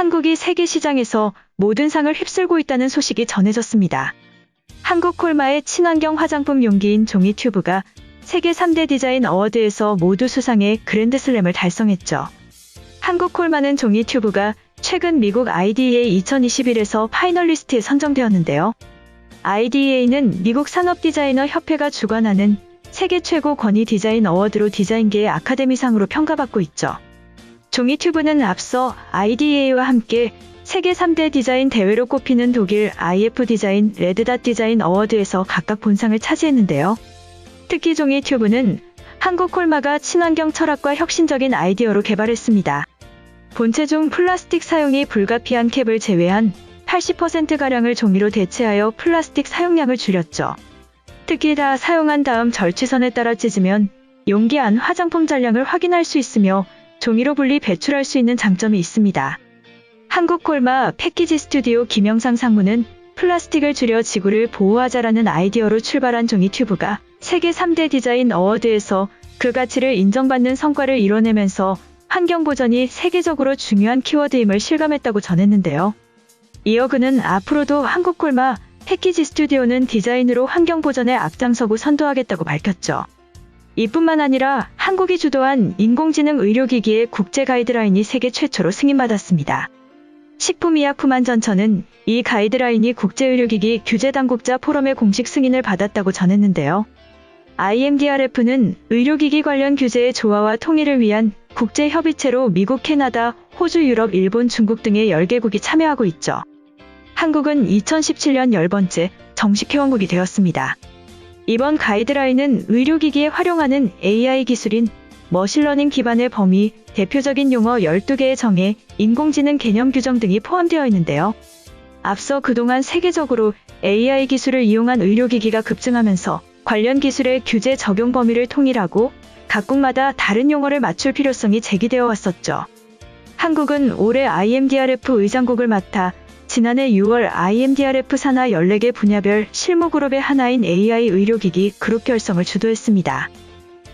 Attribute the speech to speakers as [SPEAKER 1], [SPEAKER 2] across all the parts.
[SPEAKER 1] 한국이 세계 시장에서 모든 상을 휩쓸고 있다는 소식이 전해졌습니다. 한국 콜마의 친환경 화장품 용기인 종이 튜브가 세계 3대 디자인 어워드에서 모두 수상의 그랜드슬램을 달성했죠. 한국 콜마는 종이 튜브가 최근 미국 IDEA 2021에서 파이널리스트에 선정되었는데요. IDEA는 미국 산업디자이너 협회가 주관하는 세계 최고 권위 디자인 어워드로 디자인계의 아카데미상으로 평가받고 있죠. 종이 튜브는 앞서 IDEA와 함께 세계 3대 디자인 대회로 꼽히는 독일 IF 디자인 레드닷 디자인 어워드에서 각각 본상을 차지했는데요. 특히 종이 튜브는 한국 콜마가 친환경 철학과 혁신적인 아이디어로 개발했습니다. 본체 중 플라스틱 사용이 불가피한 캡을 제외한 80%가량을 종이로 대체하여 플라스틱 사용량을 줄였죠. 특히 다 사용한 다음 절취선에 따라 찢으면 용기 안 화장품 잔량을 확인할 수 있으며 종이로 분리 배출할 수 있는 장점이 있습니다. 한국 콜마 패키지 스튜디오 김영상 상무는 플라스틱을 줄여 지구를 보호하자라는 아이디어로 출발한 종이 튜브가 세계 3대 디자인 어워드에서 그 가치를 인정받는 성과를 이뤄내면서 환경보전이 세계적으로 중요한 키워드임을 실감했다고 전했는데요. 이어 그는 앞으로도 한국 콜마 패키지 스튜디오는 디자인으로 환경보전에 앞장서고 선도하겠다고 밝혔죠. 이뿐만 아니라 한국이 주도한 인공지능 의료기기의 국제 가이드라인이 세계 최초로 승인받았습니다. 식품의약품안전처는 이 가이드라인이 국제의료기기 규제당국자 포럼의 공식 승인을 받았다고 전했는데요. IMDRF는 의료기기 관련 규제의 조화와 통일을 위한 국제협의체로 미국, 캐나다, 호주, 유럽, 일본, 중국 등의 10개국이 참여하고 있죠. 한국은 2017년 10번째 정식 회원국이 되었습니다. 이번 가이드라인은 의료기기에 활용하는 AI 기술인 머신러닝 기반의 범위, 대표적인 용어 12개의 정의, 인공지능 개념 규정 등이 포함되어 있는데요. 앞서 그동안 세계적으로 AI 기술을 이용한 의료기기가 급증하면서 관련 기술의 규제 적용 범위를 통일하고 각국마다 다른 용어를 맞출 필요성이 제기되어 왔었죠. 한국은 올해 IMDRF 의장국을 맡아 지난해 6월 IMDRF 산하 14개 분야별 실무그룹의 하나인 AI 의료기기 그룹 결성을 주도했습니다.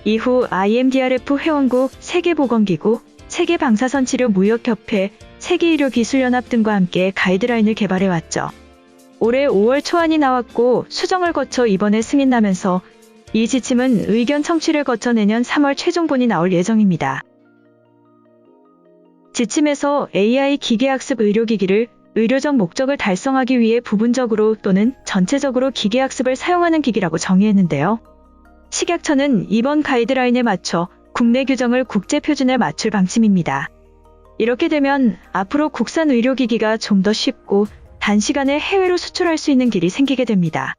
[SPEAKER 1] 이후 IMDRF 회원국, 세계보건기구, 세계방사선치료무역협회, 세계의료기술연합 등과 함께 가이드라인을 개발해왔죠. 올해 5월 초안이 나왔고 수정을 거쳐 이번에 승인나면서 이 지침은 의견 청취를 거쳐 내년 3월 최종본이 나올 예정입니다. 지침에서 AI 기계학습 의료기기를 의료적 목적을 달성하기 위해 부분적으로 또는 전체적으로 기계학습을 사용하는 기기라고 정의했는데요. 식약처는 이번 가이드라인에 맞춰 국내 규정을 국제 표준에 맞출 방침입니다. 이렇게 되면 앞으로 국산 의료기기가 좀 더 쉽고 단시간에 해외로 수출할 수 있는 길이 생기게 됩니다.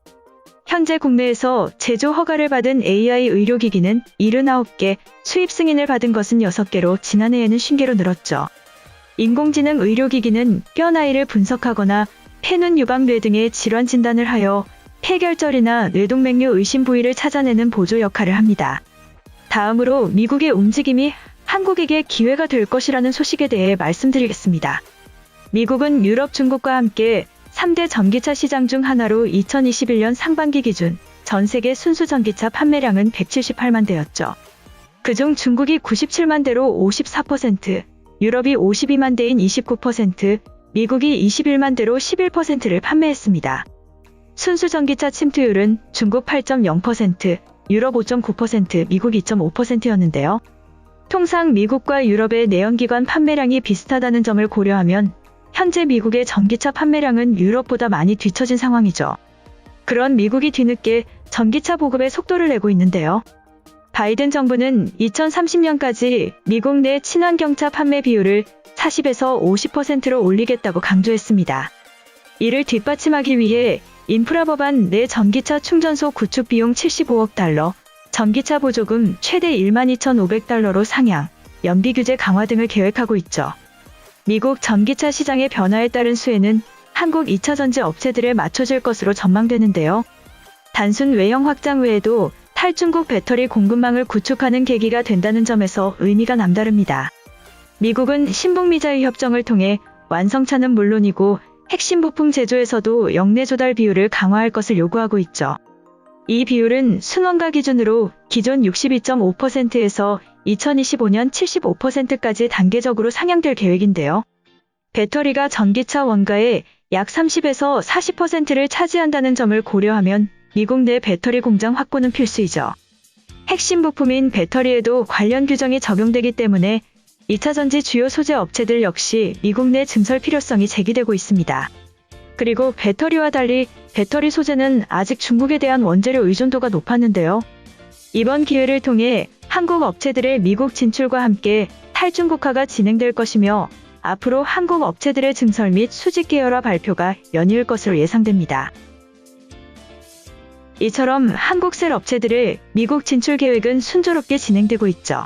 [SPEAKER 1] 현재 국내에서 제조 허가를 받은 AI 의료기기는 79개, 수입 승인을 받은 것은 6개로 지난해에는 50개로 늘었죠. 인공지능 의료기기는 뼈 나이를 분석하거나 폐눈 유방 뇌 등의 질환 진단을 하여 폐결절이나 뇌동맥류 의심 부위를 찾아내는 보조 역할을 합니다. 다음으로 미국의 움직임이 한국에게 기회가 될 것이라는 소식에 대해 말씀드리겠습니다. 미국은 유럽, 중국과 함께 3대 전기차 시장 중 하나로 2021년 상반기 기준 전 세계 순수 전기차 판매량은 178만 대였죠. 그중 중국이 97만 대로 54%, 유럽이 52만 대인 29%, 미국이 21만 대로 11%를 판매했습니다. 순수 전기차 침투율은 중국 8.0%, 유럽 5.9%, 미국 2.5%였는데요. 통상 미국과 유럽의 내연기관 판매량이 비슷하다는 점을 고려하면 현재 미국의 전기차 판매량은 유럽보다 많이 뒤처진 상황이죠. 그런 미국이 뒤늦게 전기차 보급에 속도를 내고 있는데요. 바이든 정부는 2030년까지 미국 내 친환경차 판매 비율을 40에서 50%로 올리겠다고 강조했습니다. 이를 뒷받침하기 위해 인프라 법안 내 전기차 충전소 구축 비용 75억 달러, 전기차 보조금 최대 12,500달러로 상향, 연비 규제 강화 등을 계획하고 있죠. 미국 전기차 시장의 변화에 따른 수혜는 한국 2차 전지 업체들에 맞춰질 것으로 전망되는데요. 단순 외형 확장 외에도 탈중국 배터리 공급망을 구축하는 계기가 된다는 점에서 의미가 남다릅니다. 미국은 신북미자유 협정을 통해 완성차는 물론이고 핵심 부품 제조에서도 역내 조달 비율을 강화할 것을 요구하고 있죠. 이 비율은 순원가 기준으로 기존 62.5%에서 2025년 75%까지 단계적으로 상향될 계획인데요. 배터리가 전기차 원가의 약 30에서 40%를 차지한다는 점을 고려하면 미국 내 배터리 공장 확보는 필수이죠. 핵심 부품인 배터리에도 관련 규정이 적용되기 때문에 2차 전지 주요 소재 업체들 역시 미국 내 증설 필요성이 제기되고 있습니다. 그리고 배터리와 달리 배터리 소재는 아직 중국에 대한 원재료 의존도가 높았는데요. 이번 기회를 통해 한국 업체들의 미국 진출과 함께 탈중국화가 진행될 것이며 앞으로 한국 업체들의 증설 및 수직 계열화 발표가 연이을 것으로 예상됩니다. 이처럼 한국셀 업체들의 미국 진출 계획은 순조롭게 진행되고 있죠.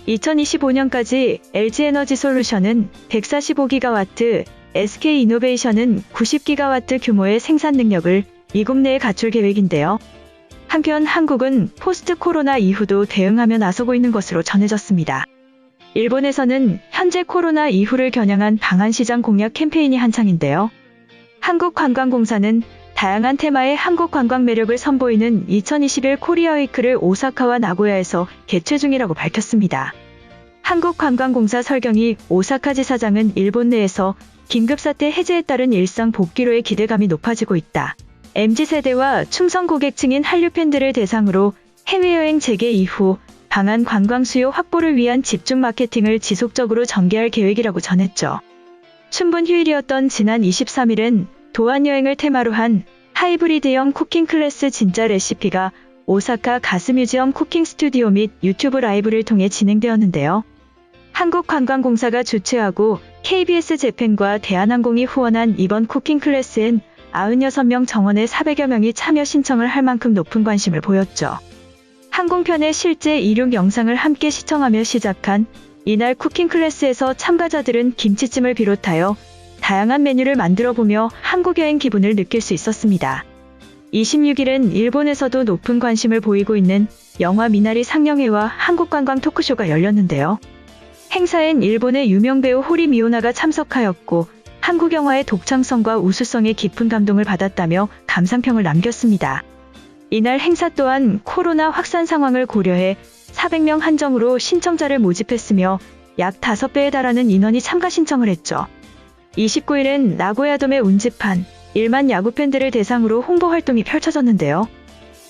[SPEAKER 1] 2025년까지 LG에너지솔루션은 145기가와트, SK이노베이션은 90기가와트 규모의 생산 능력을 미국 내에 갖출 계획인데요. 한편 한국은 포스트 코로나 이후도 대응하며 나서고 있는 것으로 전해졌습니다. 일본에서는 현재 코로나 이후를 겨냥한 방한시장 공략 캠페인이 한창인데요. 한국관광공사는 다양한 테마의 한국 관광 매력을 선보이는 2021 코리아위크를 오사카와 나고야에서 개최 중이라고 밝혔습니다. 한국관광공사 설경희 오사카 지사장은 일본 내에서 긴급사태 해제에 따른 일상 복귀로의 기대감이 높아지고 있다. MZ세대와 충성 고객층인 한류 팬들을 대상으로 해외여행 재개 이후 방한 관광 수요 확보를 위한 집중 마케팅을 지속적으로 전개할 계획이라고 전했죠. 춘분 휴일이었던 지난 23일은 도안여행을 테마로 한 하이브리드형 쿠킹 클래스 진짜 레시피가 오사카 가스뮤지엄 쿠킹 스튜디오 및 유튜브 라이브를 통해 진행되었는데요. 한국관광공사가 주최하고 KBS 재팬과 대한항공이 후원한 이번 쿠킹 클래스엔 96명 정원의 400여 명이 참여 신청을 할 만큼 높은 관심을 보였죠. 항공편의 실제 이륙 영상을 함께 시청하며 시작한 이날 쿠킹 클래스에서 참가자들은 김치찜을 비롯하여 다양한 메뉴를 만들어보며 한국 여행 기분을 느낄 수 있었습니다. 26일은 일본에서도 높은 관심을 보이고 있는 영화 미나리 상영회와 한국관광 토크쇼가 열렸는데요. 행사엔 일본의 유명 배우 호리 미오나가 참석하였고 한국 영화의 독창성과 우수성에 깊은 감동을 받았다며 감상평을 남겼습니다. 이날 행사 또한 코로나 확산 상황을 고려해 400명 한정으로 신청자를 모집했으며 약 5배에 달하는 인원이 참가 신청을 했죠. 29일엔 나고야돔의 운지판 1만 야구 팬들을 대상으로 홍보 활동이 펼쳐졌는데요.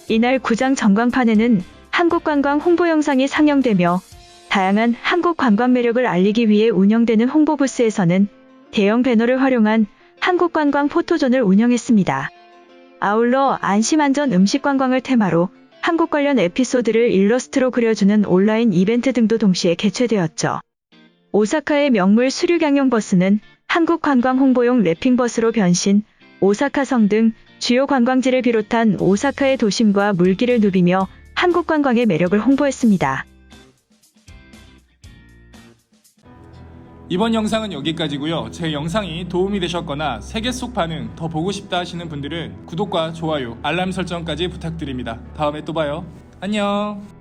[SPEAKER 1] 이날 구장 전광판에는 한국 관광 홍보 영상이 상영되며 다양한 한국 관광 매력을 알리기 위해 운영되는 홍보 부스에서는 대형 배너를 활용한 한국 관광 포토존을 운영했습니다. 아울러 안심안전 음식 관광을 테마로 한국 관련 에피소드를 일러스트로 그려주는 온라인 이벤트 등도 동시에 개최되었죠. 오사카의 명물 수류 경영 버스는 한국 관광 홍보용 랩핑버스로 변신, 오사카성 등 주요 관광지를 비롯한 오사카의 도심과 물길을 누비며 한국 관광의 매력을 홍보했습니다.
[SPEAKER 2] 이번 영상은 여기까지고요. 제 영상이 도움이 되셨거나 세계 속 반응 더 보고 싶다 하시는 분들은 구독과 좋아요, 알람 설정까지 부탁드립니다. 다음에 또 봐요. 안녕.